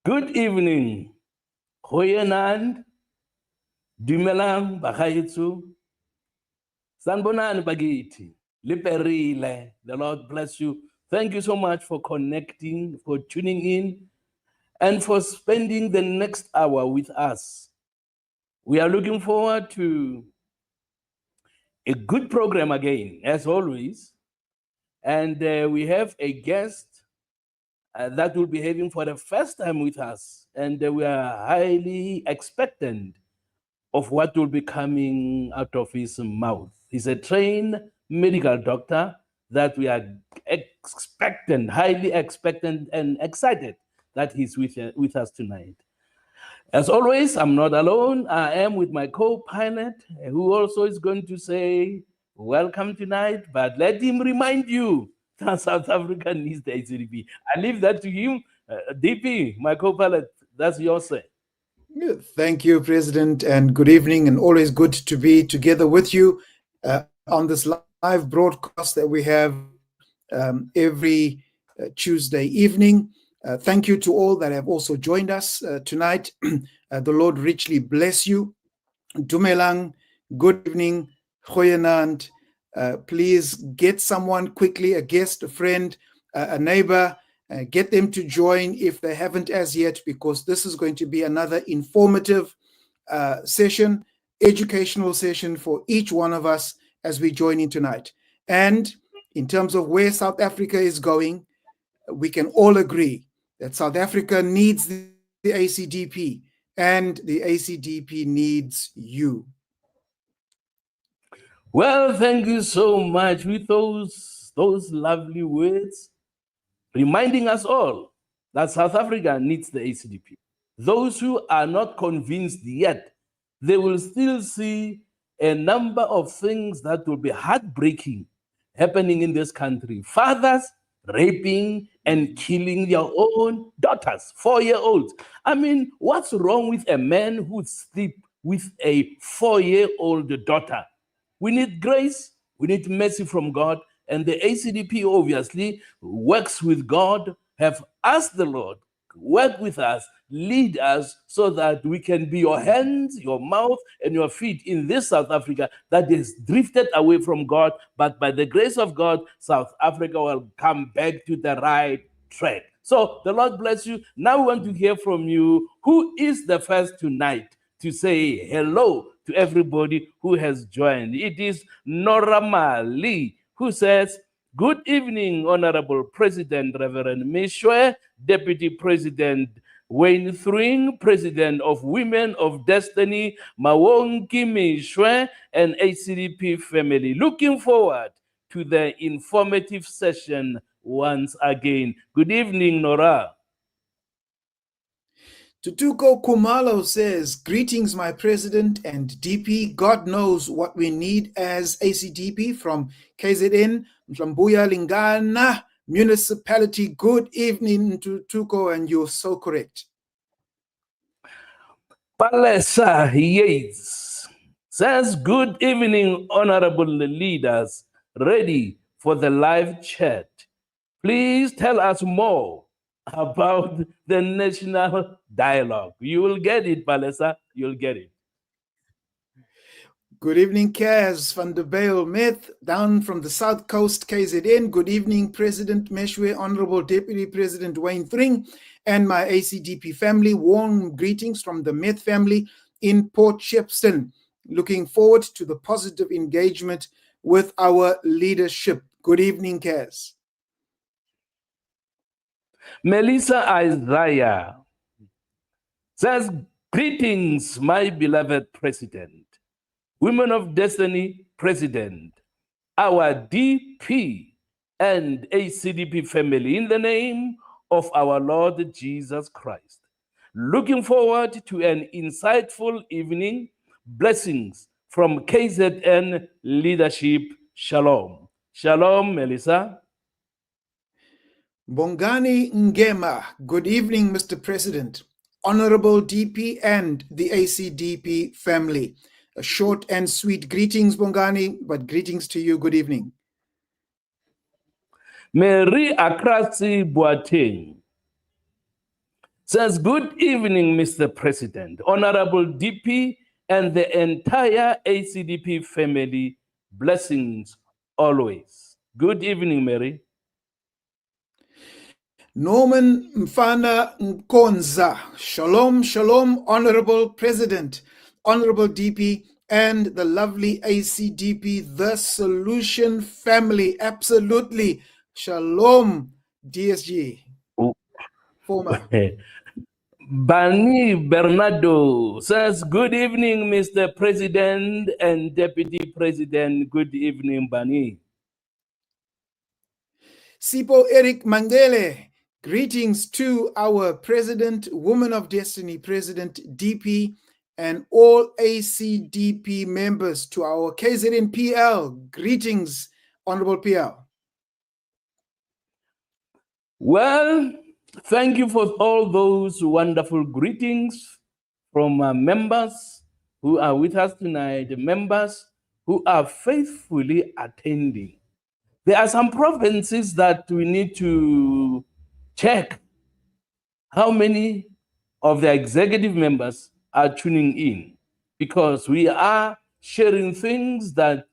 Good evening. Goeienaand. Dumelang bagaitsu. Sanbonani bagiti. Liperile. The Lord bless you. Thank you so much for connecting, for tuning in, and for spending the next hour with us. We are looking forward to a good program again, as always. And we have a guest that will be having for the first time with us. And we are highly expectant of what will be coming out of his mouth. He's a trained medical doctor that we are expectant, highly expectant and excited that he's with us tonight. As always, I'm not alone. I am with my co-pilot, who also is going to say welcome tonight, but let him remind you that South Africa needs the ACDP. I leave that to him. DP, my co-pilot, that's your say. Thank you, President, and good evening, and always good to be together with you on this live broadcast that we have every Tuesday evening. Thank you to all that have also joined us tonight. The Lord richly bless you. Dumelang, good evening, goeienaand. Please get someone quickly, a guest, a friend, a neighbor. Get them to join if they haven't as yet, because this is going to be another informative session, educational session for each one of us as we join in tonight. And in terms of where South Africa is going, we can all agree that South Africa needs the ACDP, and the ACDP needs you. Well, thank you so much with those lovely words, reminding us all that South Africa needs the ACDP. Those who are not convinced yet, they will still see a number of things that will be heartbreaking happening in this country. Fathers raping and killing their own daughters, 4-year-olds. I mean, what's wrong with a man who would sleep with a 4-year-old daughter? We need grace, we need mercy from God, and the ACDP obviously works with God, have asked the Lord, work with us, lead us, so that we can be your hands, your mouth, and your feet in this South Africa that is drifted away from God. But by the grace of God, South Africa will come back to the right track. So the Lord bless you. Now we want to hear from you. Who is the first tonight to say hello to everybody who has joined? It is Norama Lee, who says, "Good evening, Honorable President Reverend Mishwe, Deputy President Wayne Thring, President of Women of Destiny, Mawonki Mishwe, and ACDP family. Looking forward to the informative session once again." Good evening, Nora. Tutuko Kumalo says, "Greetings, my president and DP. God knows what we need as ACDP from KZN, Mlambuya Lingana Municipality." Good evening, Tutuko, and you're so correct. Palesa Yates says, "Good evening, honorable leaders. Ready for the live chat. Please tell us more about the national dialogue. You will get it, Palesa. You'll get it. Good evening, Kaz van der Bijl Myth, down from the South Coast, KZN. Good evening, President Meshwe, Honorable Deputy President Wayne Thring, and my ACDP family. Warm greetings from the Myth family in Port Shepstone. Looking forward to the positive engagement with our leadership. Good evening, Kaz. Melissa Isaiah says, greetings, my beloved President, Women of Destiny President, our DP and ACDP family, in the name of our Lord Jesus Christ. Looking forward to an insightful evening. Blessings from KZN Leadership. Shalom. Shalom, Melissa. Bongani Ngema, good evening, Mr. President, Honorable DP and the ACDP family. A short and sweet greetings, Bongani, but greetings to you. Good evening. Mary Akrasi Boateng says, good evening, Mr. President, Honorable DP and the entire ACDP family. Blessings always. Good evening, Mary. Norman Mfana Nkonza, shalom, shalom, Honorable President, Honorable DP, and the lovely ACDP, the Solution family. Absolutely. Shalom, DSG. Former. Bani Bernardo says, good evening, Mr. President and Deputy President. Good evening, Bani. Sipo Eric Mangele, greetings to our President, Woman of Destiny, President DP, and all ACDP members. To our KZN PL, greetings, Honorable PL. Well, thank you for all those wonderful greetings from members who are with us tonight, the members who are faithfully attending. There are some provinces that we need to check how many of the executive members are tuning in, because we are sharing things that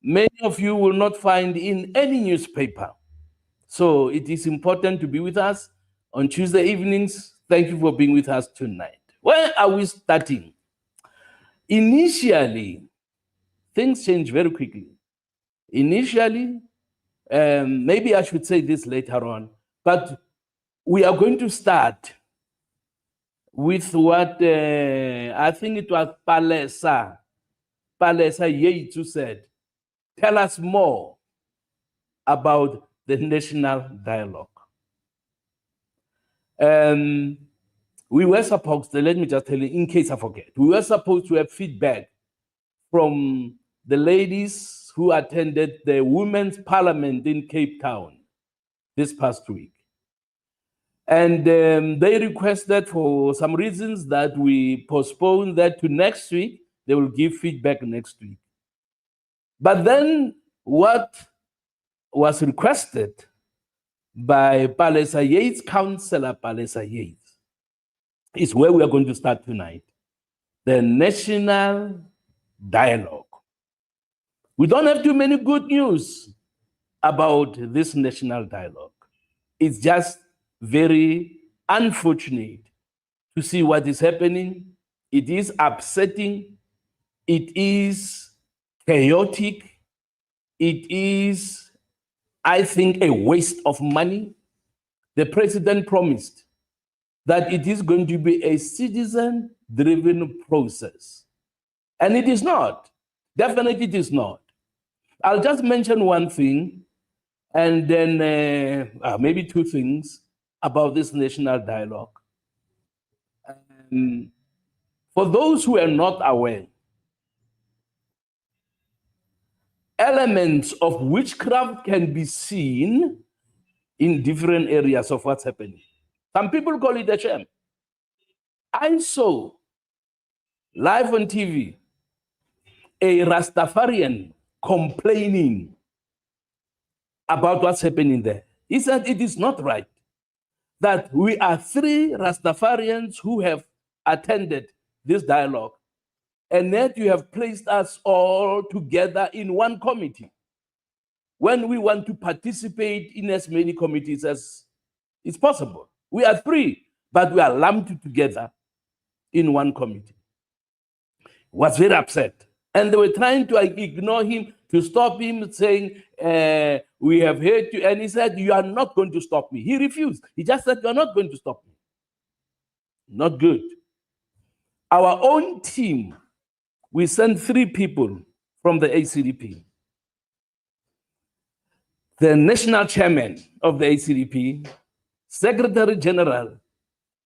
many of you will not find in any newspaper. So it is important to be with us on Tuesday evenings. Thank you for being with us tonight. Where are we starting? Initially, things change very quickly. Initially, maybe I should say this later on, but we are going to start with what I think it was Palesa Yates who said, tell us more about the national dialogue. We were supposed to, let me just tell you, in case I forget, we were supposed to have feedback from the ladies who attended the Women's Parliament in Cape Town this past week. And they requested, for some reasons, that we postpone that to next week. They will give feedback next week. But then what was requested by Palesa Yates, Councillor Palesa Yates, is where we are going to start tonight. The national dialogue. We don't have too many good news about this national dialogue. It's just very unfortunate to see what is happening. It is upsetting. It is chaotic. It is, I think, a waste of money. The president promised that it is going to be a citizen-driven process. And it is not. Definitely it is not. I'll just mention one thing, and then maybe two things about this national dialogue. For those who are not aware, elements of witchcraft can be seen in different areas of what's happening. Some people call it a sham. I saw live on TV a Rastafarian complaining about what's happening there. He said it is not right that we are 3 Rastafarians who have attended this dialogue, and that you have placed us all together in one committee when we want to participate in as many committees as is possible. We are 3, but we are lumped together in one committee. Was very upset. And they were trying to ignore him, to stop him, saying, we have heard you. And he said, you are not going to stop me. He refused. He just said, you are not going to stop me. Not good. Our own team, we sent 3 people from the ACDP. The national chairman of the ACDP, Secretary General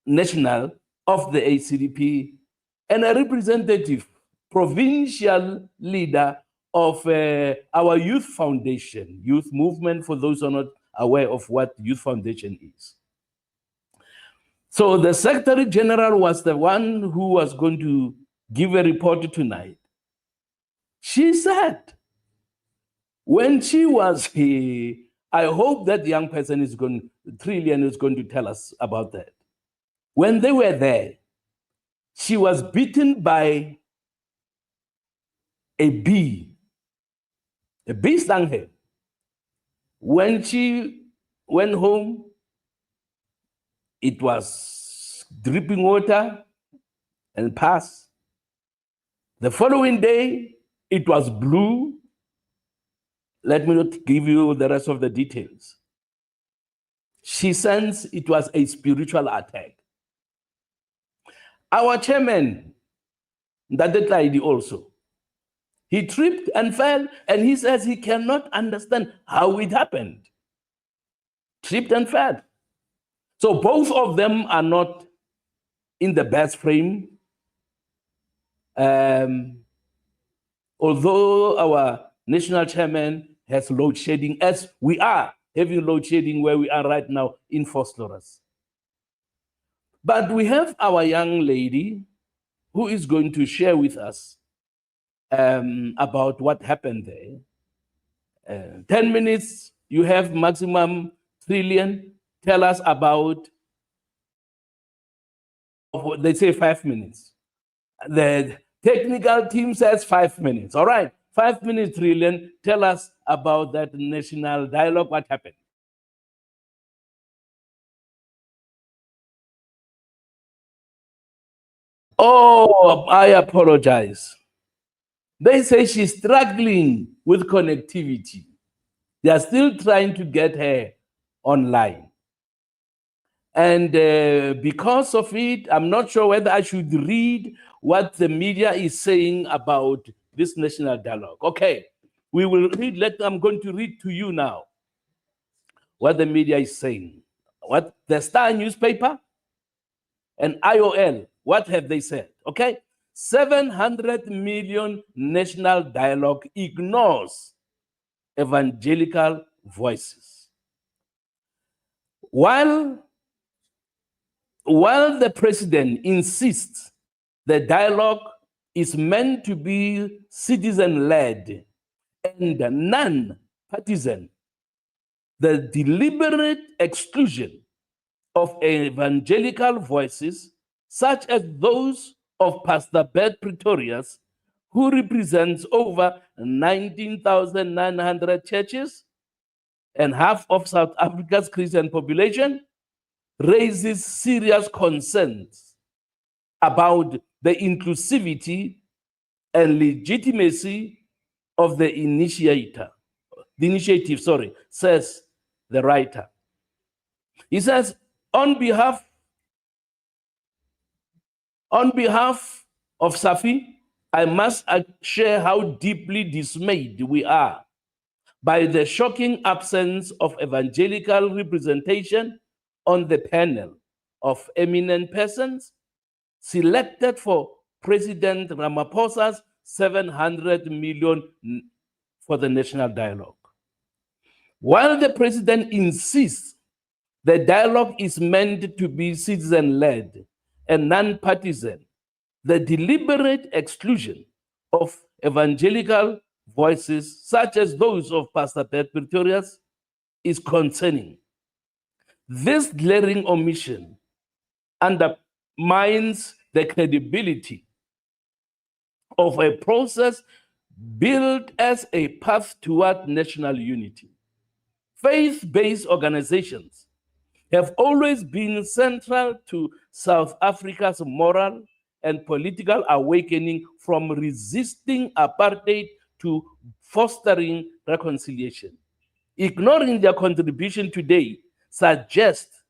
National of the ACDP, and a representative, provincial leader of our Youth Foundation, Youth Movement, for those who are not aware of what Youth Foundation is. So the Secretary General was the one who was going to give a report tonight. She said, when she was here, I hope that the young person is going, Trillian is going to tell us about that. When they were there, she was beaten by a bee. A bee stung her. When she went home, it was dripping water and passed. The following day, it was blue. Let me not give you the rest of the details. She sensed it was a spiritual attack. Our chairman, Ndade Tlaidi, also, he tripped and fell, and he says he cannot understand how it happened. Tripped and fell. So both of them are not in the best frame. Although our national chairman has load shedding, as we are having load shedding where we are right now in Vosloorus. But we have our young lady who is going to share with us about what happened there. 10 minutes, you have maximum. Trillian. Tell us about, they say 5 minutes. The technical team says 5 minutes. All right, 5 minutes, Trillian. Tell us about that national dialogue, what happened. Oh, I apologize. They say she's struggling with connectivity. They are still trying to get her online. And because of it, I'm not sure whether I should read what the media is saying about this national dialogue. Okay, we will read. I'm going to read to you now what the media is saying. What the Star newspaper and IOL, what have they said? Okay, 700 million national dialogue ignores evangelical voices. While the president insists the dialogue is meant to be citizen-led and non-partisan, the deliberate exclusion of evangelical voices, such as those of Pastor Bert Pretorius, who represents over 19,900 churches and half of South Africa's Christian population, raises serious concerns about the inclusivity and legitimacy of the initiative, says the writer. He says, on behalf of Safi, I must share how deeply dismayed we are by the shocking absence of evangelical representation on the panel of eminent persons selected for President Ramaphosa's 700 million for the national dialogue. While the president insists the dialogue is meant to be citizen-led and non-partisan, the deliberate exclusion of evangelical voices, such as those of Pastor Bert Pretorius, is concerning. This glaring omission undermines the credibility of a process built as a path toward national unity. Faith-based organizations have always been central to South Africa's moral and political awakening, from resisting apartheid to fostering reconciliation. Ignoring their contribution today suggests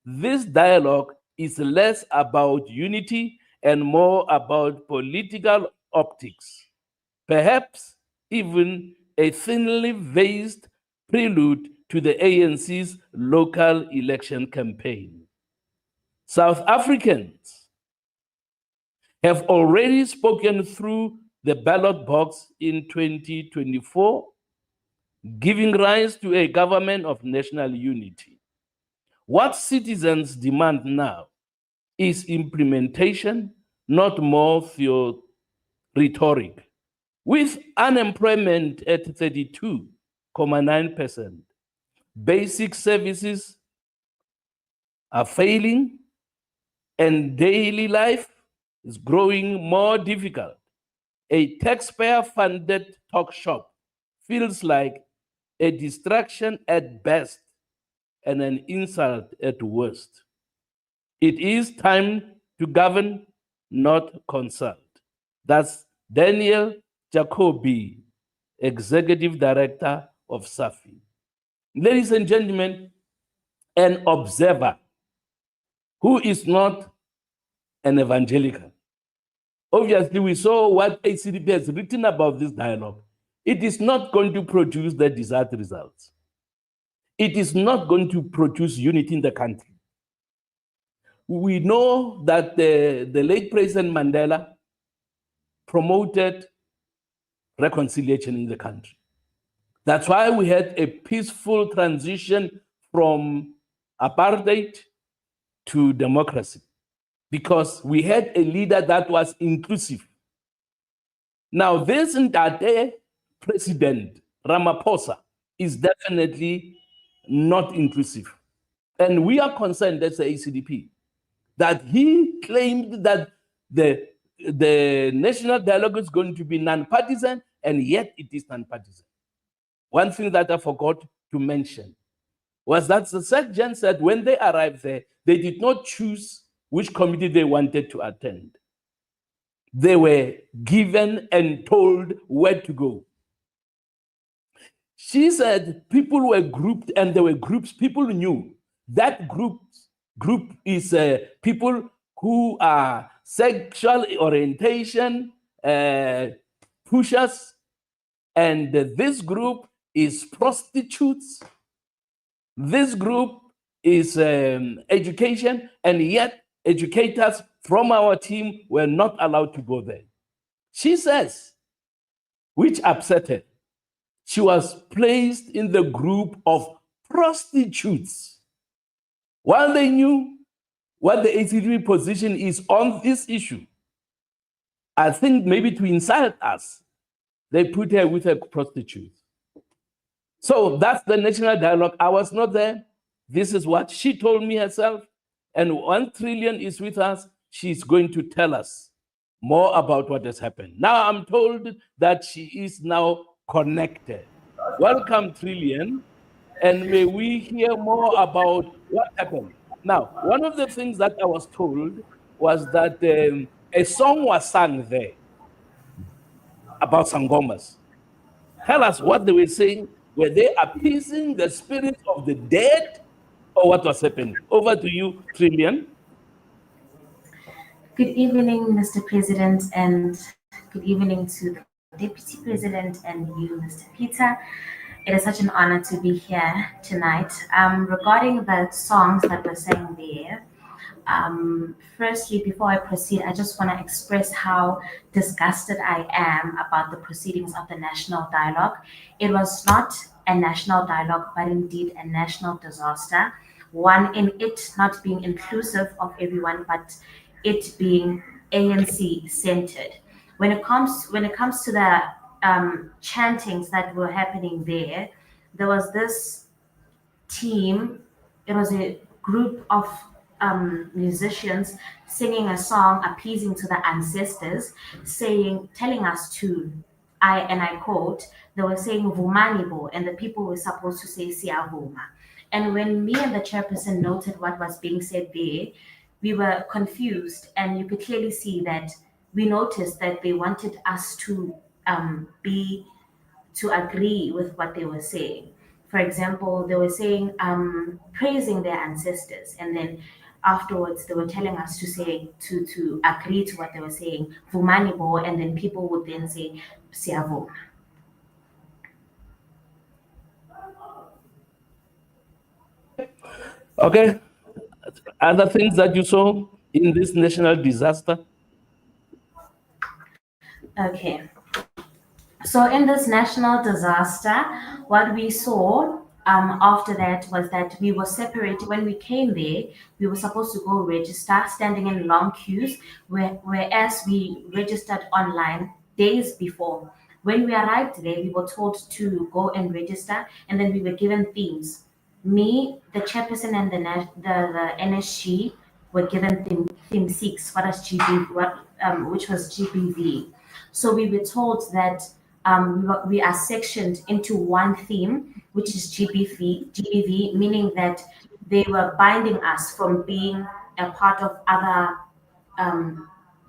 this dialogue is less about unity and more about political optics, perhaps even a thinly veiled prelude to the ANC's local election campaign. South Africans have already spoken through the ballot box in 2024, giving rise to a government of national unity. What citizens demand now is implementation, not more rhetoric. With unemployment at 32.9%, basic services are failing, and daily life is growing more difficult. A taxpayer-funded talk shop feels like a distraction at best and an insult at worst. It is time to govern, not consult. That's Daniel Jacobi, Executive Director of SAFI. Ladies and gentlemen, an observer who is not an evangelical. Obviously, we saw what ACDP has written about this dialogue. It is not going to produce the desired results. It is not going to produce unity in the country. We know that the late President Mandela promoted reconciliation in the country. That's why we had a peaceful transition from apartheid to democracy, because we had a leader that was inclusive. Now, this Ntate President Ramaphosa is definitely not inclusive. And we are concerned, that's the ACDP, that he claimed that the national dialogue is going to be non-partisan, and yet it is non-partisan. One thing that I forgot to mention was that the SecGen said when they arrived there, they did not choose which committee they wanted to attend. They were given and told where to go. She said people were grouped, and there were groups. People knew that group is people who are sexual orientation pushers, and this group is prostitutes. This group is education, and yet educators from our team were not allowed to go there. She says, which upset her, she was placed in the group of prostitutes. While they knew what the ACDP position is on this issue, I think maybe to insult us, they put her with a prostitute. So that's the national dialogue. I was not there. This is what she told me herself. And 1 Trillion is with us. She's going to tell us more about what has happened. Now I'm told that she is now connected. Welcome, Trillion. And may we hear more about what happened. Now, one of the things that I was told was that a song was sung there about Sangomas. Tell us what they were saying. Were they appeasing the spirits of the dead, or what was happening? Over to you, Trillion. Good evening, Mr. President, and good evening to the Deputy President and you, Mr. Peter. It is such an honor to be here tonight. Regarding the songs that were sang there, firstly, before I proceed, I just want to express how disgusted I am about the proceedings of the National Dialogue. It was not a national dialogue, but indeed a national disaster. One, in it not being inclusive of everyone, but it being ANC centered. When it comes to the chantings that were happening there, there was this team, it was a group of musicians singing a song appeasing to the ancestors, telling us to, I quote, they were saying Vumani Bo, and the people were supposed to say Siyavuma. And when me and the chairperson noted what was being said there, we were confused, and you could clearly see that we noticed that they wanted us to agree with what they were saying. For example, they were saying praising their ancestors, and then afterwards they were telling us to say to agree to what they were saying, Vumani Bo, and then people would then say Siyavuma. Okay. Other things that you saw in this national disaster? Okay. So in this national disaster, what we saw after that was that we were separated. When we came there, we were supposed to go register, standing in long queues, whereas we registered online days before. When we arrived there, we were told to go and register, and then we were given themes. Me, the chairperson, and the NSG were given theme 6, which was GBV. So we were told that we are sectioned into one theme, which is GBV, meaning that they were binding us from being a part of other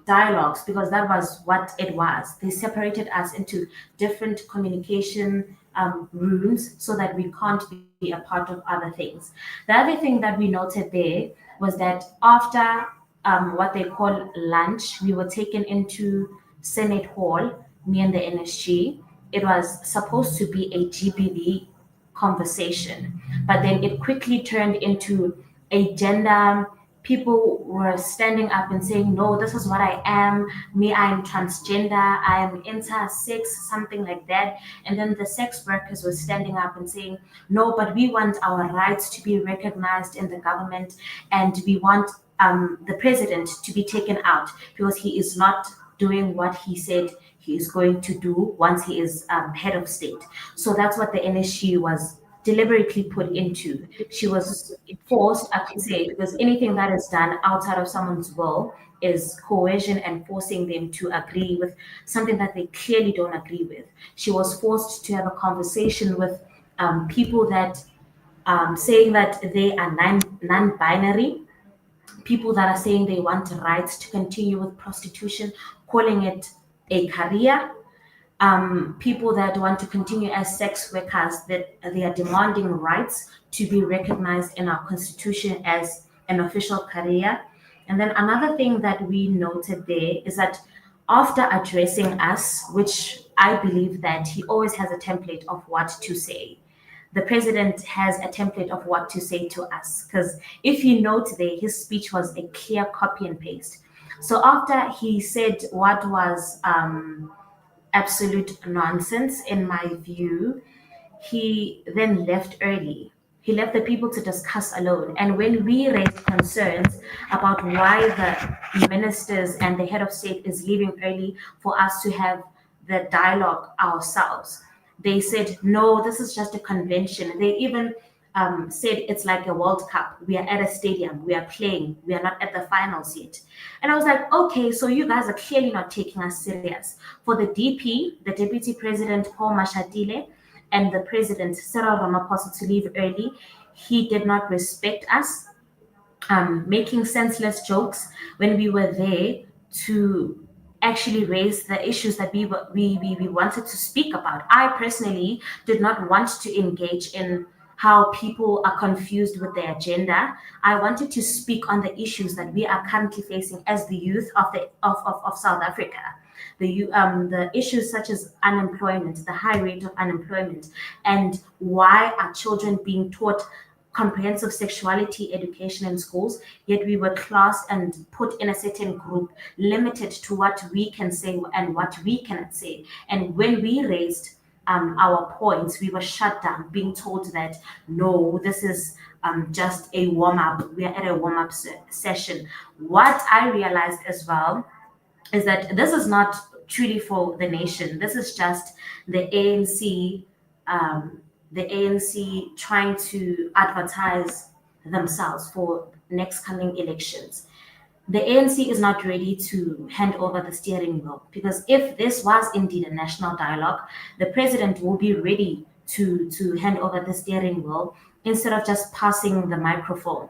dialogues, because that was what it was. They separated us into different communication rooms so that we can't be a part of other things. The other thing that we noted there was that after what they call lunch, we were taken into Senate Hall, me and the NSG. It was supposed to be a GBV conversation, but then it quickly turned into a gender. People were standing up and saying, no, this is what I am. Me, I am transgender. I am intersex, something like that. And then the sex workers were standing up and saying, no, but we want our rights to be recognized in the government, and we want the president to be taken out because he is not doing what he said he is going to do once he is head of state. So that's what the NSG was deliberately put into. She was forced, I could say, because anything that is done outside of someone's will is coercion and forcing them to agree with something that they clearly don't agree with. She was forced to have a conversation with people that saying that they are non-binary, people that are saying they want rights to continue with prostitution, calling it a career, people that want to continue as sex workers, that they are demanding rights to be recognized in our constitution as an official career. And then another thing that we noted there is that after addressing us, which I believe that he always has a template of what to say, the president has a template of what to say to us. Because if you note there, his speech was a clear copy and paste. So after he said what was absolute nonsense, in my view, he then left early. He left the people to discuss alone. And when we raised concerns about why the ministers and the head of state is leaving early for us to have the dialogue ourselves, they said, no, this is just a convention. They even said it's like a World Cup. We are at a stadium. We are playing. We are not at the finals yet. And I was like, okay, so you guys are clearly not taking us serious. For the DP, the Deputy President Paul Mashatile, and the President Cyril Ramaphosa to leave early, he did not respect us, making senseless jokes when we were there to actually raise the issues that we wanted to speak about. I personally did not want to engage in how people are confused with their agenda. I wanted to speak on the issues that we are currently facing as the youth of South Africa. The issues such as unemployment, the high rate of unemployment, and why are children being taught comprehensive sexuality education in schools, yet we were classed and put in a certain group, limited to what we can say and what we cannot say. And when we raised our points, we were shut down, being told that, no, this is just a warm-up. We are at a warm-up session. What I realized as well is that this is not truly for the nation. This is just the ANC the ANC trying to advertise themselves for next coming elections. The ANC is not ready to hand over the steering wheel, because if this was indeed a national dialogue, the president will be ready to hand over the steering wheel instead of just passing the microphone.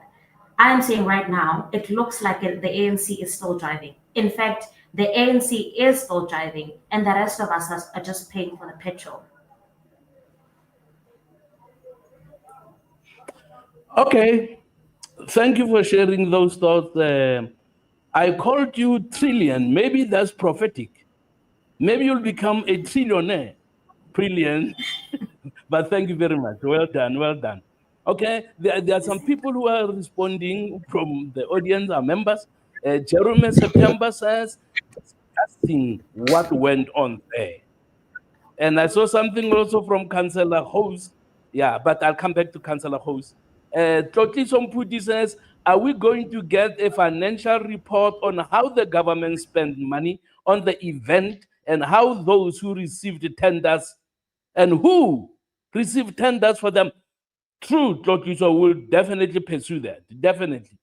I am saying right now, it looks like the ANC is still driving. In fact, the ANC is still driving, and the rest of us are just paying for the petrol. Okay, thank you for sharing those thoughts. I called you trillion. Maybe that's prophetic. Maybe you'll become a trillionaire. Brilliant. But thank you very much. Well done. Well done. Okay, there are some people who are responding from the audience, our members. Jerome September says, discussing what went on there. And I saw something also from Councillor Hose. Yeah, but I'll come back to Councillor Hose. Tlotli Somputi says, are we going to get a financial report on how the government spent money on the event and how those who received tenders and who received tenders for them? True, Tlotli, so we'll definitely pursue that, definitely.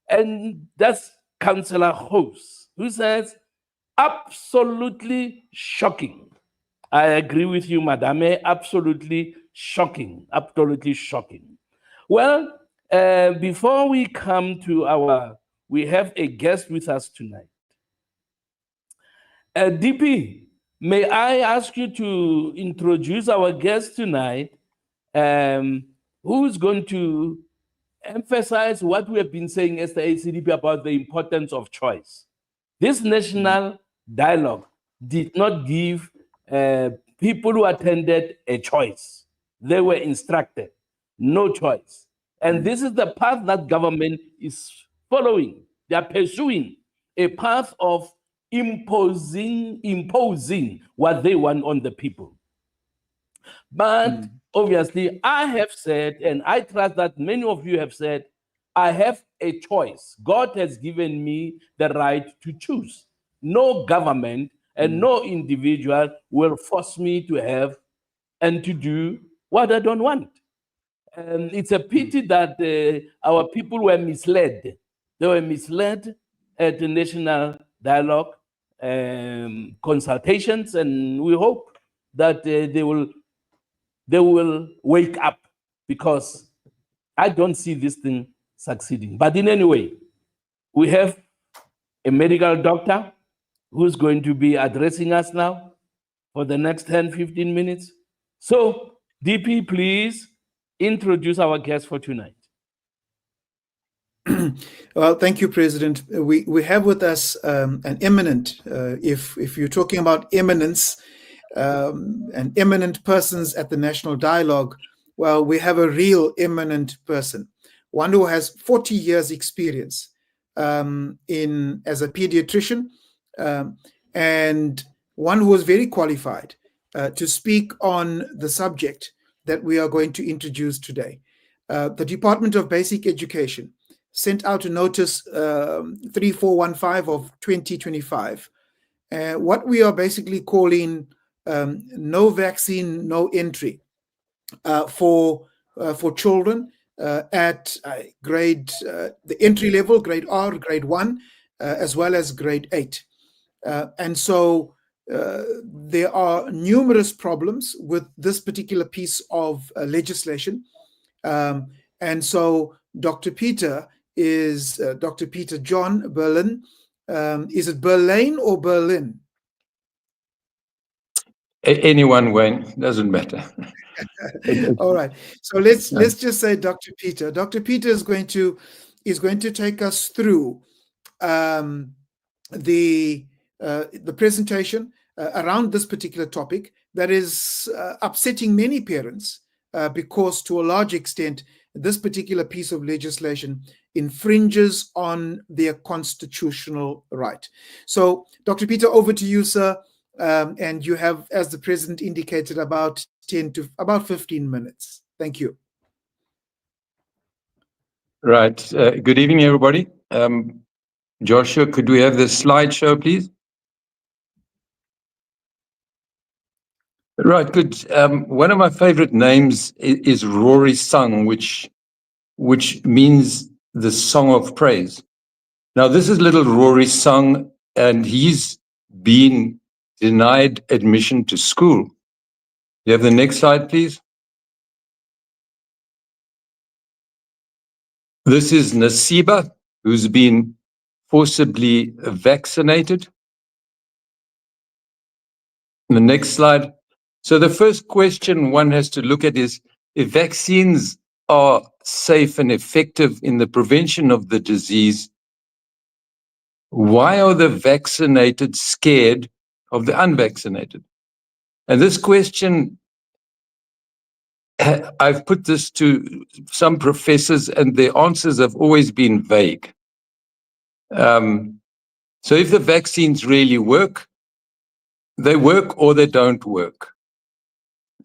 And that's Councillor Hose, who says, absolutely shocking. I agree with you, Madame. Absolutely shocking. Absolutely shocking. Well, before we come to we have a guest with us tonight. DP, may I ask you to introduce our guest tonight, who's going to emphasize what we have been saying as the ACDP about the importance of choice. This national dialogue did not give people who attended a choice. They were instructed, no choice. And this is the path that government is following. They are pursuing a path of imposing what they want on the people. But obviously, I have said, and I trust that many of you have said, I have a choice. God has given me the right to choose. No government and no individual will force me to have and to do what I don't want. And it's a pity that our people were misled. They were misled at the national dialogue consultations, and we hope that they will wake up, because I don't see this thing succeeding. But in any way, we have a medical doctor who's going to be addressing us now for the next 10, 15 minutes. So, DP, please introduce our guest for tonight. Well, thank you, President. We have with us an eminent, if you're talking about eminence, and eminent persons at the National Dialogue, well, we have a real eminent person, one who has 40 years experience as a pediatrician, and one who is very qualified to speak on the subject that we are going to introduce today. The Department of Basic Education sent out a notice 3415 of 2025, what we are basically calling no vaccine, no entry for children at the entry level, grade R, grade 1, as well as grade 8. And so there are numerous problems with this particular piece of legislation. And so Dr. Peter is Dr. Peter John Berlin. Is it Berlin or Berlin? Anyone, Wayne, doesn't matter. All right. So let's just say Dr. Peter. Dr. Peter is going to take us through the presentation around this particular topic that is upsetting many parents because to a large extent this particular piece of legislation infringes on their constitutional right. So, Dr. Peter, over to you, sir. And you have, as the President indicated, about 15 minutes. Thank you. Right. Good evening, everybody. Joshua, could we have the slideshow, please? Right, good. One of my favorite names is Rory Sung, which means the song of praise. Now, this is little Rory Sung, and he's been denied admission to school. You have the next slide, please. This is Nasiba, who's been forcibly vaccinated. The next slide. So the first question one has to look at is, if vaccines are safe and effective in the prevention of the disease, why are the vaccinated scared of the unvaccinated? And this question, I've put this to some professors, and their answers have always been vague. So if the vaccines really work, they work or they don't work.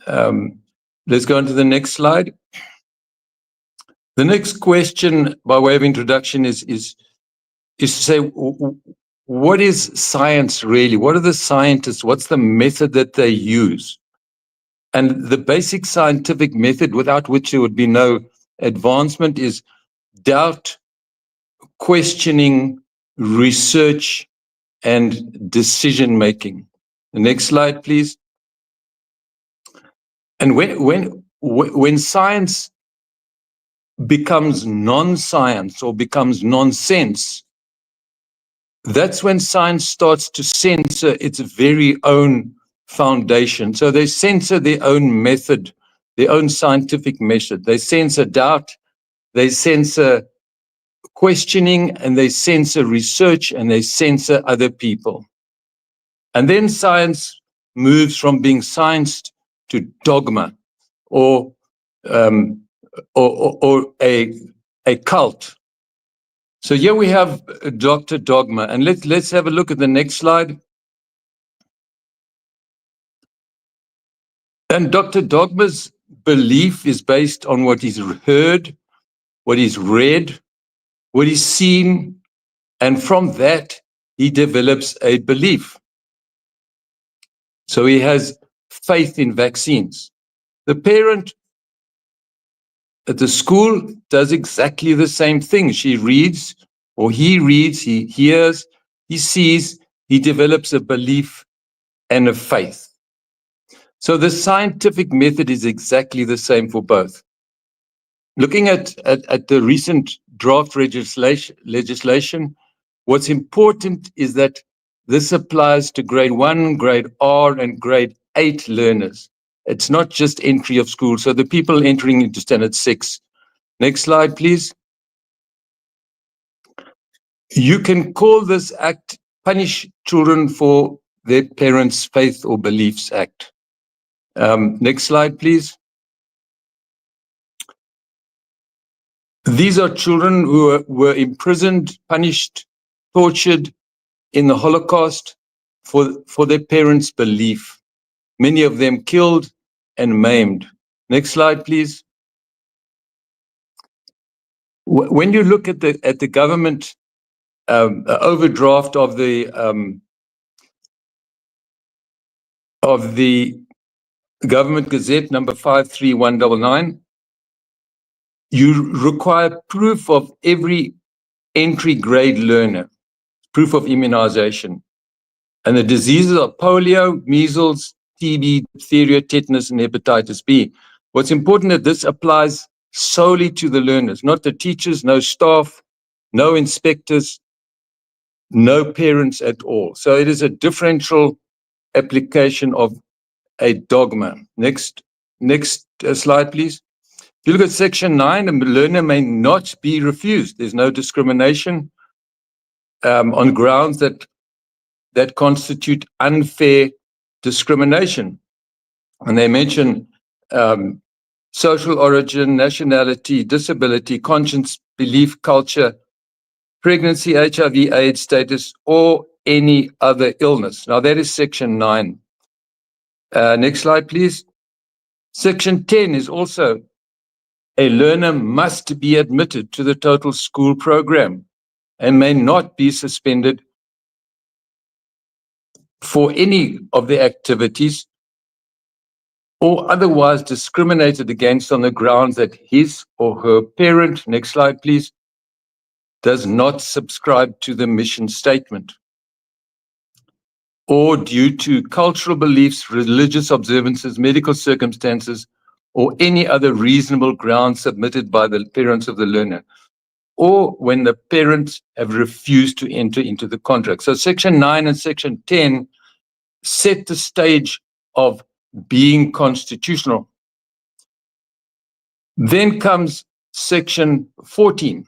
Let's go on to the next slide. The next question, by way of introduction, is to say, what is science really? What are the scientists? What's the method that they use? And the basic scientific method, without which there would be no advancement, is doubt, questioning, research, and decision making. The next slide, please. And when science becomes non-science or becomes nonsense, that's when science starts to censor its very own foundation. So they censor their own method, their own scientific method. They censor doubt, they censor questioning, and they censor research, and they censor other people. And then science moves from being science to dogma, or a cult. So here we have Dr. Dogma, and let's have a look at the next slide. And Dr. Dogma's belief is based on what he's heard, what he's read, what he's seen, and from that he develops a belief. So he has faith in vaccines. The parent at the school does exactly the same thing. She reads, or he reads, he hears, he sees, he develops a belief and a faith. So the scientific method is exactly the same for both. Looking at the recent draft legislation, what's important is that this applies to grade 1, grade R, and grade 8 learners. It's not just entry of school. So the people entering into standard 6. Next slide, please. You can call this act Punish Children for Their Parents' Faith or Beliefs Act. Next slide, please. These are children who were imprisoned, punished, tortured in the Holocaust for their parents' belief. Many of them killed and maimed. Next slide, please. When you look at the government overdraft of the Government Gazette number 53199, you require proof of every entry grade learner, proof of immunization. And the diseases are polio, measles, TB, diphtheria, tetanus, and hepatitis B. What's important that this applies solely to the learners, not the teachers, no staff, no inspectors, no parents at all. So it is a differential application of a dogma. Next slide, please. If you look at section 9, a learner may not be refused. There's no discrimination on grounds that constitute unfair discrimination. And they mention social origin, nationality, disability, conscience, belief, culture, pregnancy, HIV, AIDS status, or any other illness. Now that is section 9. Next slide, please. Section 10 is also a learner must be admitted to the total school program and may not be suspended for any of the activities or otherwise discriminated against on the grounds that his or her parent, next slide please, does not subscribe to the mission statement, or due to cultural beliefs, religious observances, medical circumstances, or any other reasonable ground submitted by the parents of the learner, or when the parents have refused to enter into the contract. So Section 9 and Section 10 set the stage of being constitutional. Then comes Section 14.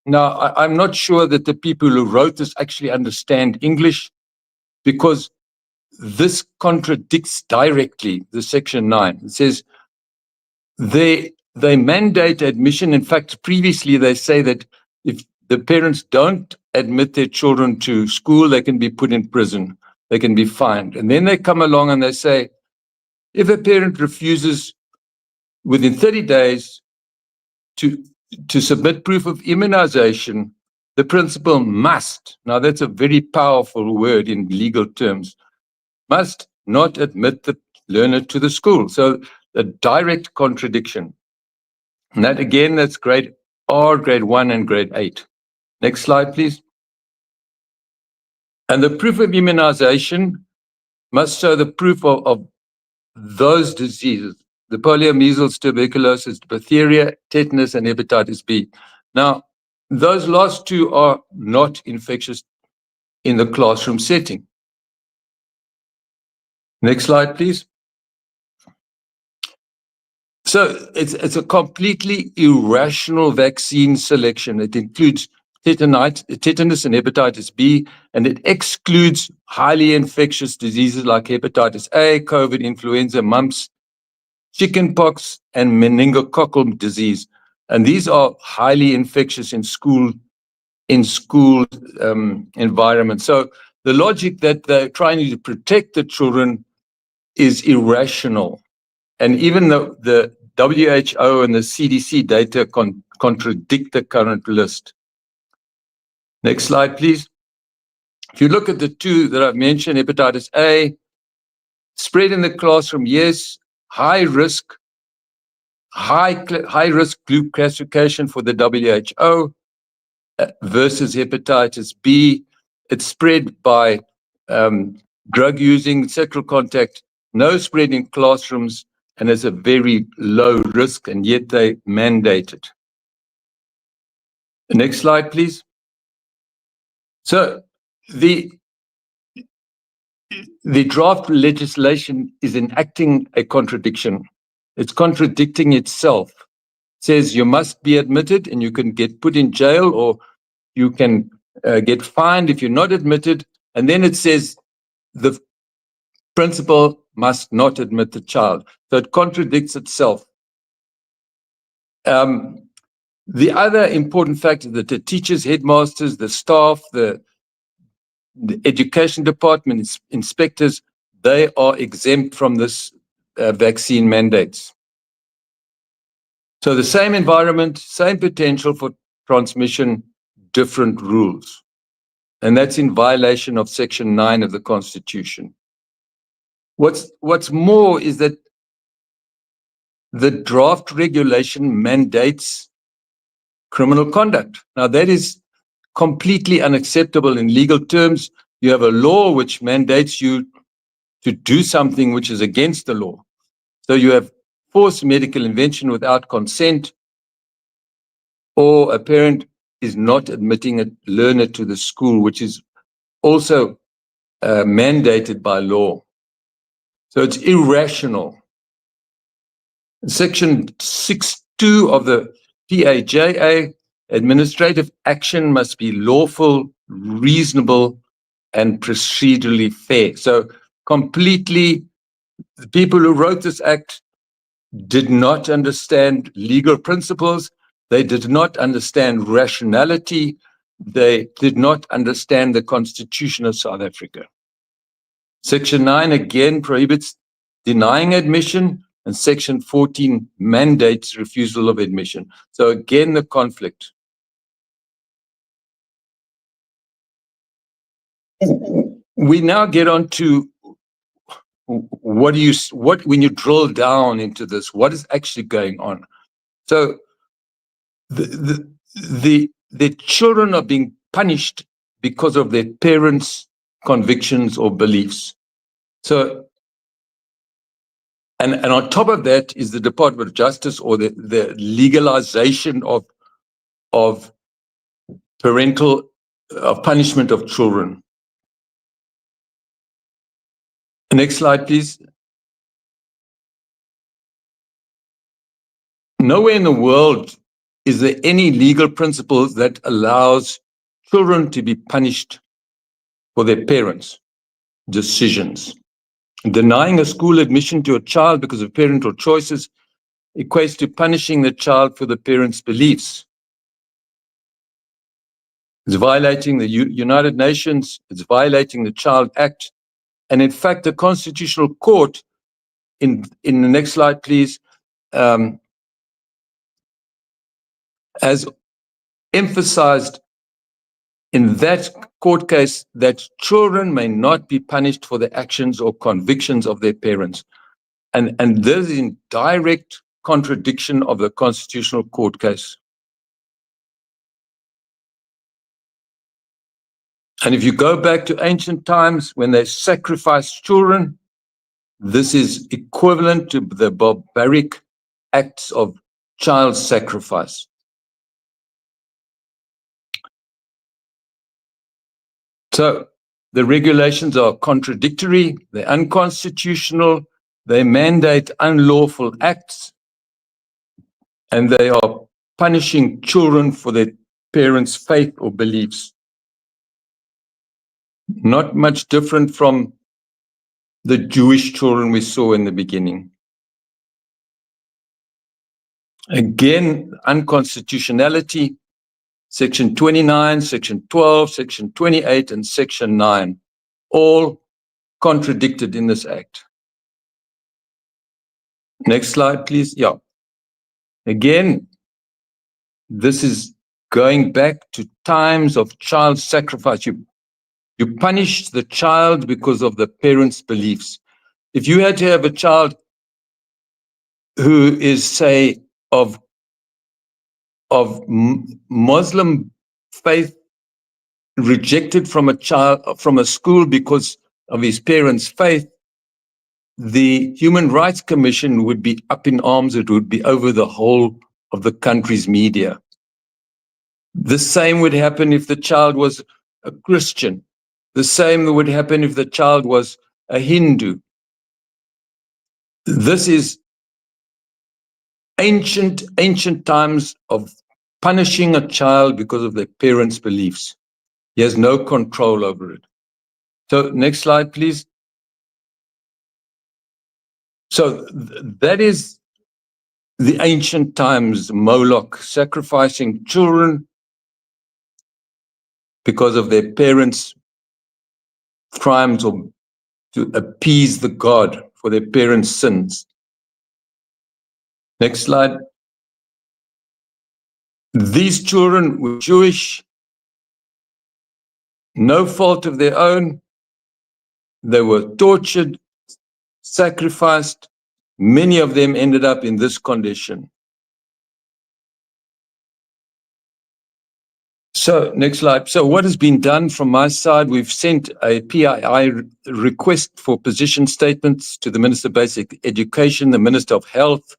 Now, I'm not sure that the people who wrote this actually understand English, because this contradicts directly the Section 9. It says they mandate admission. In fact, previously they say that if the parents don't admit their children to school, they can be put in prison, they can be fined. And then they come along and they say, if a parent refuses within 30 days to submit proof of immunization, the principal must, now that's a very powerful word in legal terms, must not admit the learner to the school. So a direct contradiction. And that again, that's grade R, grade 1 and grade 8. Next slide, please. And the proof of immunization must show the proof of those diseases, the polio, measles, tuberculosis, diphtheria, tetanus, and hepatitis B. Now, those last two are not infectious in the classroom setting. Next slide, please. So it's a completely irrational vaccine selection. It includes tetanus and hepatitis B, and it excludes highly infectious diseases like hepatitis A, COVID, influenza, mumps, chickenpox, and meningococcal disease. And these are highly infectious in school environment. So the logic that they're trying to protect the children is irrational. And even though the WHO and the CDC data contradict the current list. Next slide, please. If you look at the two that I've mentioned, hepatitis A, spread in the classroom, yes, high risk group classification for the WHO versus hepatitis B. It's spread by drug using, sexual contact, no spread in classrooms, and is a very low risk, and yet they mandate it. The next slide, please. So the draft legislation is enacting a contradiction. It's contradicting itself. It says you must be admitted and you can get put in jail, or you can get fined if you're not admitted. And then it says the principal must not admit the child. So it contradicts itself. The other important factor that the teachers, headmasters, the staff, the education department, inspectors, they are exempt from this vaccine mandates. So the same environment, same potential for transmission, different rules. And that's in violation of Section 9 of the Constitution. What's more is that the draft regulation mandates criminal conduct. Now, that is completely unacceptable in legal terms. You have a law which mandates you to do something which is against the law. So you have forced medical intervention without consent, or a parent is not admitting a learner to the school, which is also mandated by law. So it's irrational. Section 6.2 of the PAJA, administrative action must be lawful, reasonable, and procedurally fair. So completely, the people who wrote this act did not understand legal principles. They did not understand rationality. They did not understand the Constitution of South Africa. Section 9 again prohibits denying admission, and Section 14 mandates refusal of admission. So again, the conflict. We now get on to when you drill down into this, what is actually going on? So the children are being punished because of their parents' convictions or beliefs. So, and on top of that is the Department of Justice, or the legalization of parental punishment of children. Next slide, please. Nowhere in the world is there any legal principle that allows children to be punished for their parents' decisions. Denying a school admission to a child because of parental choices equates to punishing the child for the parents' beliefs. It's violating the United Nations, it's violating the Child Act. And in fact, the Constitutional Court, in the next slide, please, has emphasized in that court case that children may not be punished for the actions or convictions of their parents. And this is in direct contradiction of the Constitutional Court case. And if you go back to ancient times when they sacrificed children, this is equivalent to the barbaric acts of child sacrifice. So the regulations are contradictory, they're unconstitutional, they mandate unlawful acts, and they are punishing children for their parents' faith or beliefs. Not much different from the Jewish children we saw in the beginning. Again, unconstitutionality, Section 29, Section 12, Section 28, and Section 9, all contradicted in this act. Next slide, please. Yeah. Again, this is going back to times of child sacrifice. You punish the child because of the parents' beliefs. If you had to have a child who is, say, of Muslim faith, rejected from a school because of his parents' faith, the Human Rights Commission would be up in arms. It would be over the whole of the country's media. The same would happen if the child was a Christian. The same would happen if the child was a Hindu. This is ancient times of punishing a child because of their parents' beliefs. He has no control over it. So next slide, please. So that is the ancient times, Moloch, sacrificing children because of their parents' crimes or to appease the god for their parents' sins. Next slide. These children were Jewish, no fault of their own. They were tortured, sacrificed. Many of them ended up in this condition. So next slide. So what has been done from my side? We've sent a PII request for position statements to the Minister of Basic Education, the Minister of Health,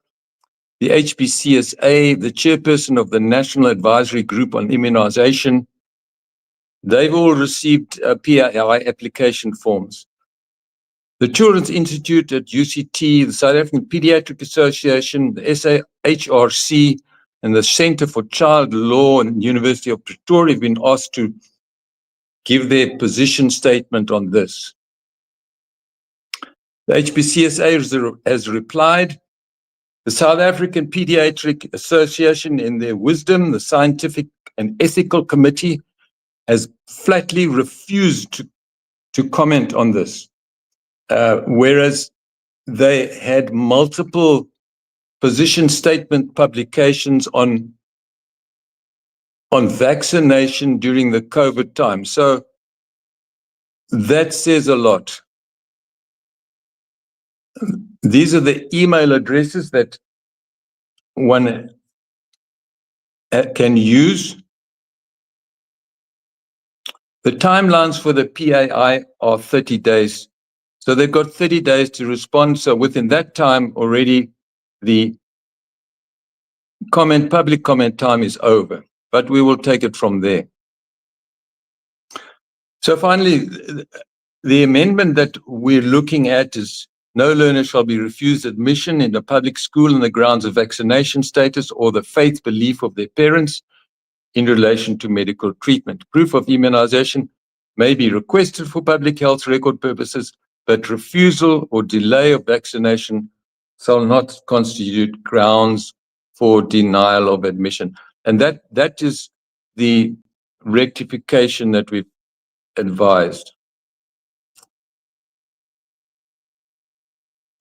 the HPCSA, the chairperson of the National Advisory Group on Immunization. They've all received PII application forms. The Children's Institute at UCT, the South African Pediatric Association, the SAHRC, and the Center for Child Law and University of Pretoria have been asked to give their position statement on this. The HPCSA has replied. The South African Pediatric Association, in their wisdom, the Scientific and Ethical Committee, has flatly refused to comment on this, whereas they had multiple position statement publications on vaccination during the COVID time. So that says a lot. These are the email addresses that one can use. The timelines for the PAI are 30 days. So they've got 30 days to respond. So within that time already, the public comment time is over, but we will take it from there. So finally, the amendment that we're looking at is no learner shall be refused admission in a public school on the grounds of vaccination status or the faith belief of their parents in relation to medical treatment. Proof of immunization may be requested for public health record purposes, but refusal or delay of vaccination shall not constitute grounds for denial of admission. And that is the rectification that we've advised.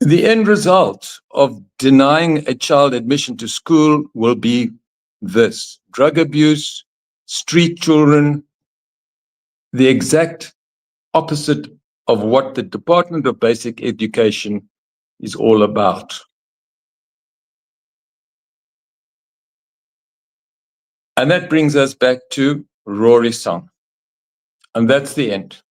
The end result of denying a child admission to school will be this: drug abuse, street children, the exact opposite of what the Department of Basic Education is all about. And that brings us back to Rory Song. And that's the end.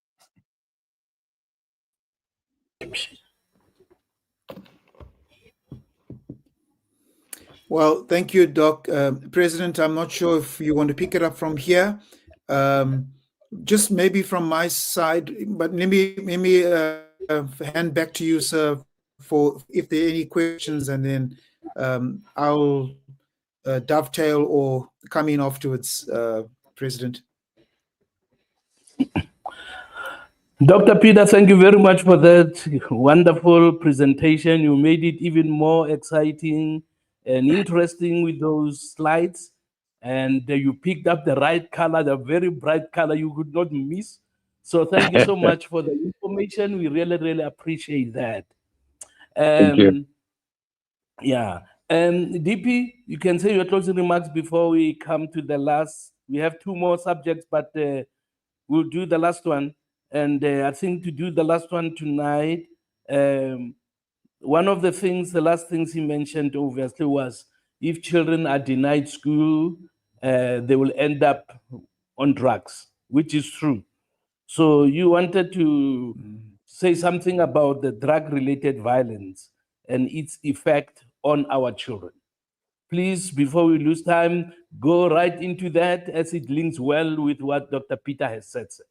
Well, thank you, Doc. President, I'm not sure if you want to pick it up from here. Just maybe from my side, but maybe hand back to you, sir, for if there are any questions, and then I'll dovetail or come in afterwards, President. Dr. Peter, thank you very much for that wonderful presentation. You made it even more exciting and interesting with those slides. And you picked up the right color, the very bright color you could not miss. So thank you so much for the information. We really, really appreciate that. Thank you. Yeah. DP, you can say your closing remarks before we come to the last. We have two more subjects, but we'll do the last one. And I think to do the last one tonight, one of the last things he mentioned obviously was if children are denied school, they will end up on drugs, which is true. So you wanted to say something about the drug-related violence and its effect on our children. Please, before we lose time, go right into that as it links well with what Dr. Peter has said, sir.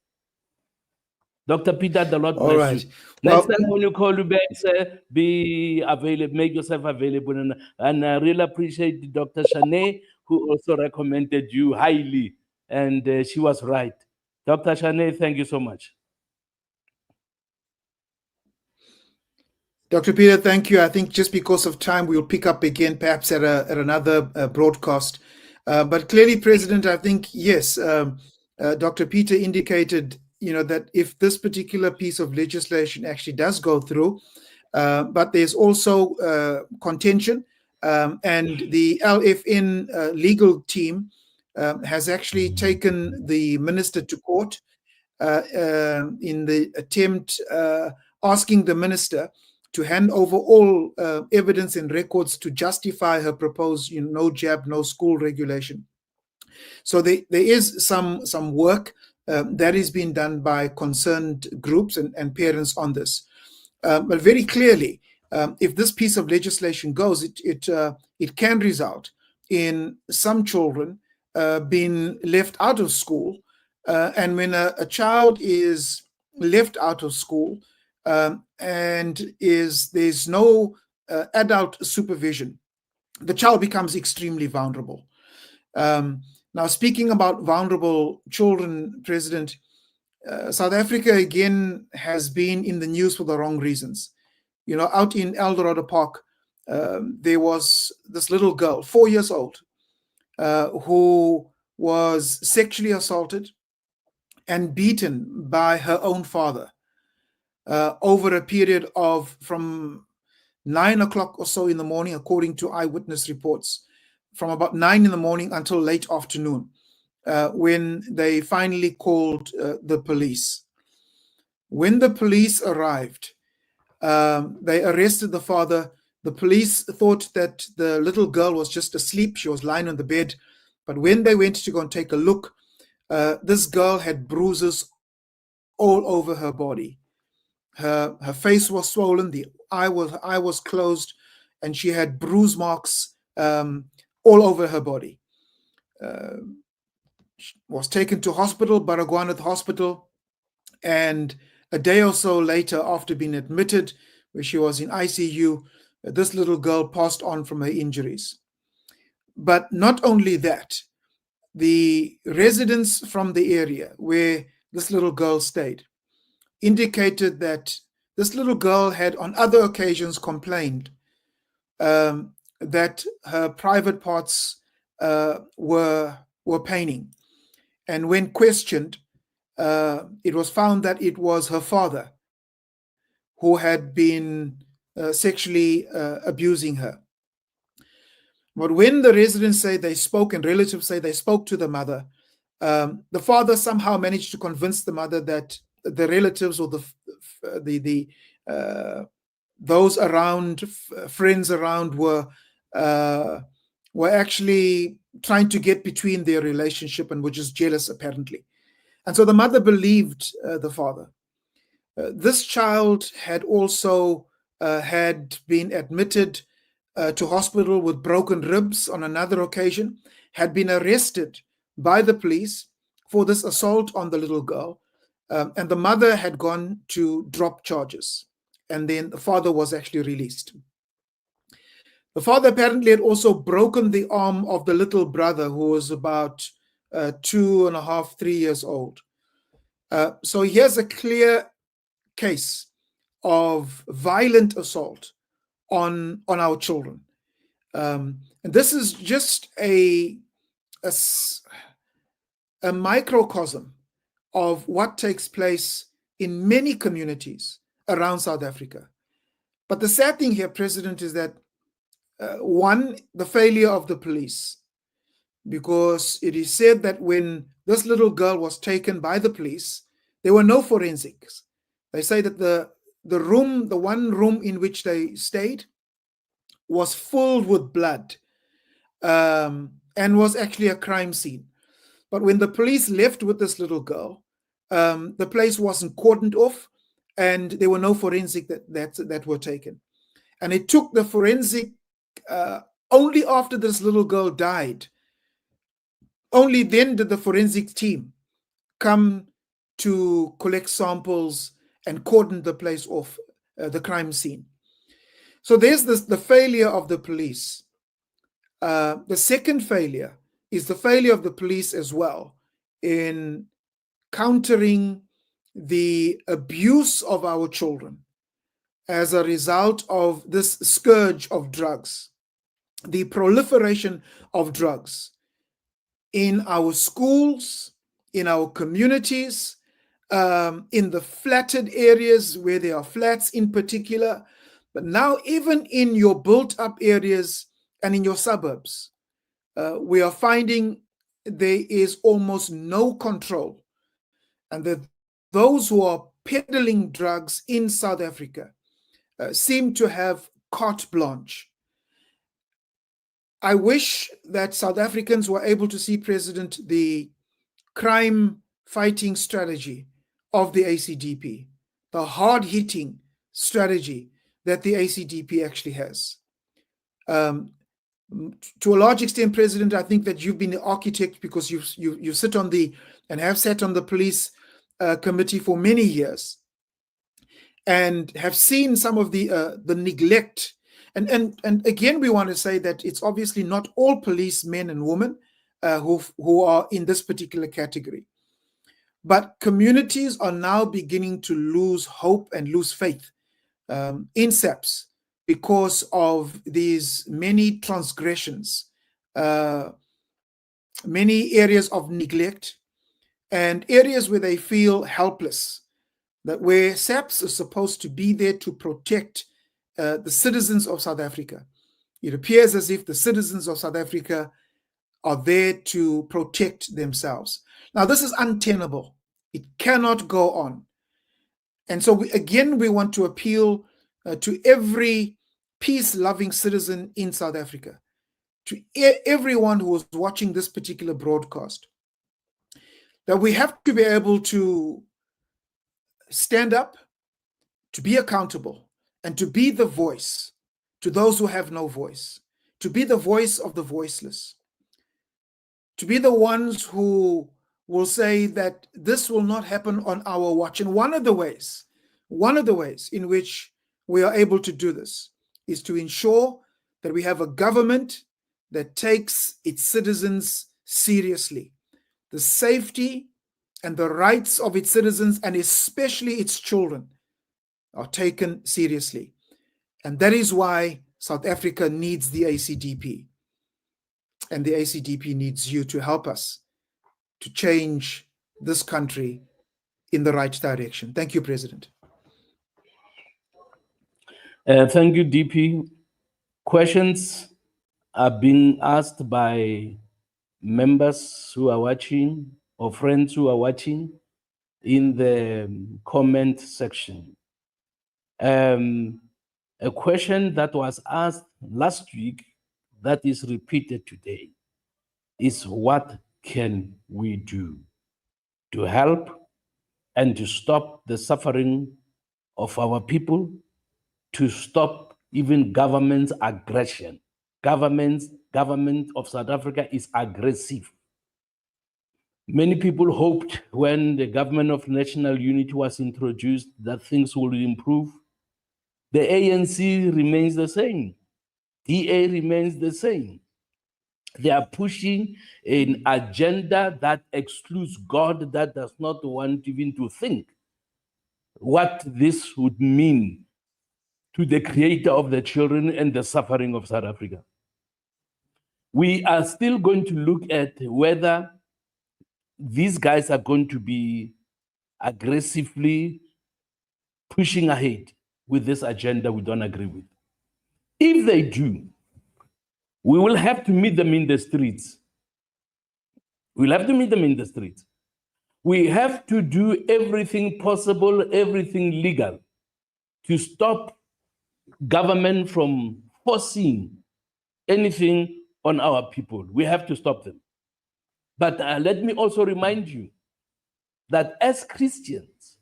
Dr. Peter, the Lord bless you. Next time when you call you back, sir, be available, make yourself available. And I really appreciate Dr. Shanae, who also recommended you highly, and she was right. Dr. Shanae, thank you so much. Dr. Peter, thank you. I think just because of time, we'll pick up again, perhaps at another broadcast. But clearly, President, I think, yes, Dr. Peter indicated that if this particular piece of legislation actually does go through, but there's also contention, and the LFN legal team has actually taken the minister to court in the attempt asking the minister to hand over all evidence and records to justify her proposed no jab, no school regulation. So there is some work that is being done by concerned groups and parents on this. But very clearly, if this piece of legislation goes, it can result in some children being left out of school. And when a child is left out of school and there's no adult supervision, the child becomes extremely vulnerable. Now, speaking about vulnerable children, President, South Africa again has been in the news for the wrong reasons. Out in Eldorado Park, there was this little girl, 4 years old, who was sexually assaulted and beaten by her own father over a period of from 9 o'clock or so in the morning, according to eyewitness reports, from about 9 in the morning until late afternoon, when they finally called the police. When the police arrived, They arrested the father. The police thought that the little girl was just asleep. She was lying on the bed. But when they went to go and take a look, this girl had bruises all over her body. Her face was swollen. The eye was closed, and she had bruise marks all over her body. She was taken to hospital, Baragwanath Hospital, and a day or so later, after being admitted, where she was in ICU, this little girl passed on from her injuries. But not only that, the residents from the area where this little girl stayed indicated that this little girl had on other occasions complained that her private parts were paining. And when questioned, it was found that it was her father who had been sexually abusing her. But when the residents say they spoke and relatives say they spoke to the mother, the father somehow managed to convince the mother that the relatives or those around, friends around, were actually trying to get between their relationship and were just jealous, apparently. And so the mother believed the father. This child had also had been admitted to hospital with broken ribs on another occasion, had been arrested by the police for this assault on the little girl, and the mother had gone to drop charges, and then the father was actually released. The father apparently had also broken the arm of the little brother, who was about 2.5, 3 years old. So here's a clear case of violent assault on our children. And this is just a microcosm of what takes place in many communities around South Africa. But the sad thing here, President, is that one, the failure of the police, because it is said that when this little girl was taken by the police, there were no forensics. They say that the one room in which they stayed was filled with blood and was actually a crime scene. But when the police left with this little girl, the place wasn't cordoned off, and there were no forensic that were taken. And it took the forensic only after this little girl died. Only then did the forensic team come to collect samples and cordon the place off, the crime scene. So there's the failure of the police. The second failure is the failure of the police as well in countering the abuse of our children as a result of this scourge of drugs, the proliferation of drugs in our schools, in our communities, in the flatted areas where there are flats in particular, but now even in your built-up areas and in your suburbs, we are finding there is almost no control, and that those who are peddling drugs in South Africa seem to have carte blanche. I wish that South Africans were able to see, President, the crime fighting strategy of the ACDP, the hard-hitting strategy that the ACDP actually has. To a large extent, President, I think that you've been the architect, because you sit on and have sat on the police committee for many years, and have seen some of the neglect. And again, we want to say that it's obviously not all police men and women who are in this particular category. But communities are now beginning to lose hope and lose faith in SAPS because of these many transgressions, many areas of neglect, and areas where they feel helpless, that where SAPS is supposed to be there to protect the citizens of South Africa. It appears as if the citizens of South Africa are there to protect themselves. Now, this is untenable. It cannot go on. And so, we want to appeal to every peace-loving citizen in South Africa, to everyone who is watching this particular broadcast, that we have to be able to stand up, to be accountable, and to be the voice to those who have no voice, to be the voice of the voiceless, to be the ones who will say that this will not happen on our watch. And one of the ways in which we are able to do this is to ensure that we have a government that takes its citizens seriously. The safety and the rights of its citizens, and especially its children, are taken seriously. And that is why South Africa needs the ACDP. And the ACDP needs you to help us to change this country in the right direction. Thank you, President. Thank you, DP. Questions are being asked by members who are watching or friends who are watching in the comment section. A question that was asked last week that is repeated today is, what can we do to help and to stop the suffering of our people, to stop even government's aggression? Government of South Africa is aggressive. Many people hoped when the government of national unity was introduced that things would improve. The ANC remains the same. DA remains the same. They are pushing an agenda that excludes God, that does not want even to think what this would mean to the creator of the children and the suffering of South Africa. We are still going to look at whether these guys are going to be aggressively pushing ahead with this agenda we don't agree with. If they do, we will have to meet them in the streets. We'll have to meet them in the streets. We have to do everything possible, everything legal, to stop government from forcing anything on our people. We have to stop them. But let me also remind you that as Christians,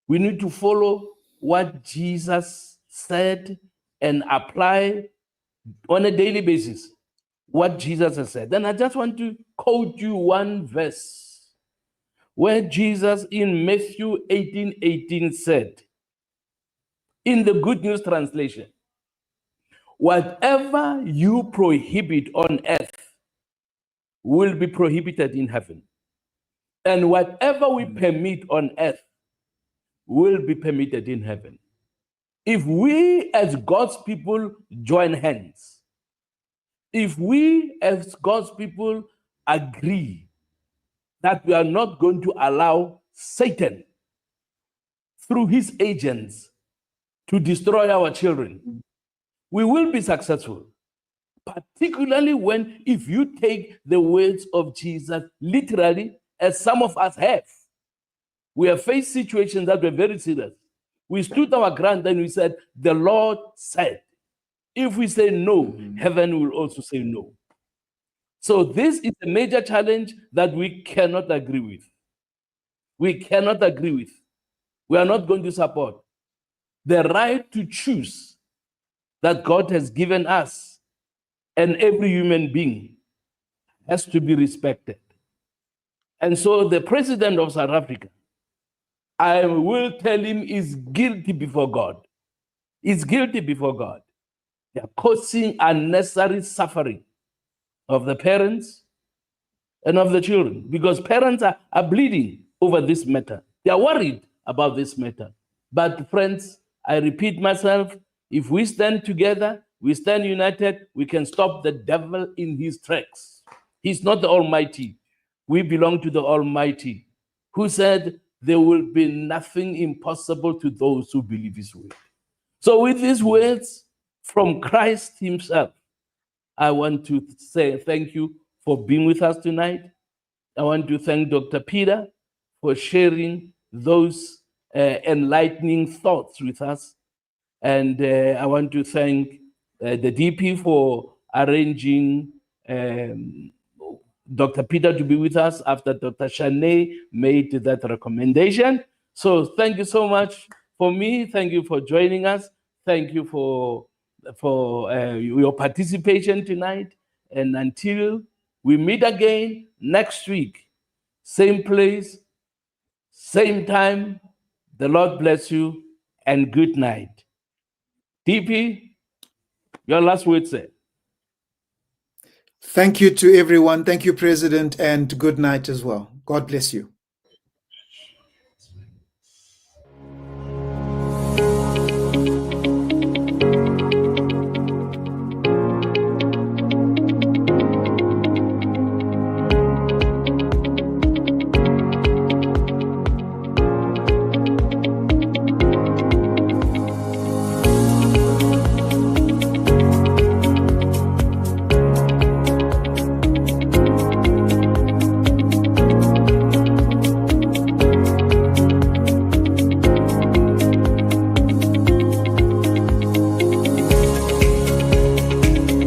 we need to follow what Jesus said and apply on a daily basis what Jesus has said. And I just want to quote you one verse where Jesus in Matthew 18:18 said, in the Good News Translation, whatever you prohibit on earth will be prohibited in heaven. And whatever we permit on earth will be permitted in heaven. If we as God's people join hands, if we as God's people agree that we are not going to allow Satan through his agents to destroy our children, we will be successful. Particularly if you take the words of Jesus literally, as some of us have. We have faced situations that were very serious. We stood our ground and we said, the Lord said. If we say no, heaven will also say no. So this is a major challenge that we cannot agree with. We cannot agree with. We are not going to support. The right to choose that God has given us and every human being has to be respected. And so the president of South Africa, I will tell him, is guilty before God. He's guilty before God. They are causing unnecessary suffering of the parents and of the children, because parents are bleeding over this matter. They are worried about this matter. But friends, I repeat myself, if we stand together, we stand united, we can stop the devil in his tracks. He's not the Almighty. We belong to the Almighty, who said there will be nothing impossible to those who believe his word. So with these words from Christ himself, I want to say thank you for being with us tonight. I want to thank Dr. Peter for sharing those enlightening thoughts with us. And I want to thank the DP for arranging Dr. Peter to be with us after Dr. Shanae made that recommendation. So thank you so much for me. Thank you for joining us. Thank you for your participation tonight. And until we meet again next week, same place, same time, the Lord bless you and good night. DP, your last word, sir. Thank you to everyone. Thank you, President, and good night as well. God bless you.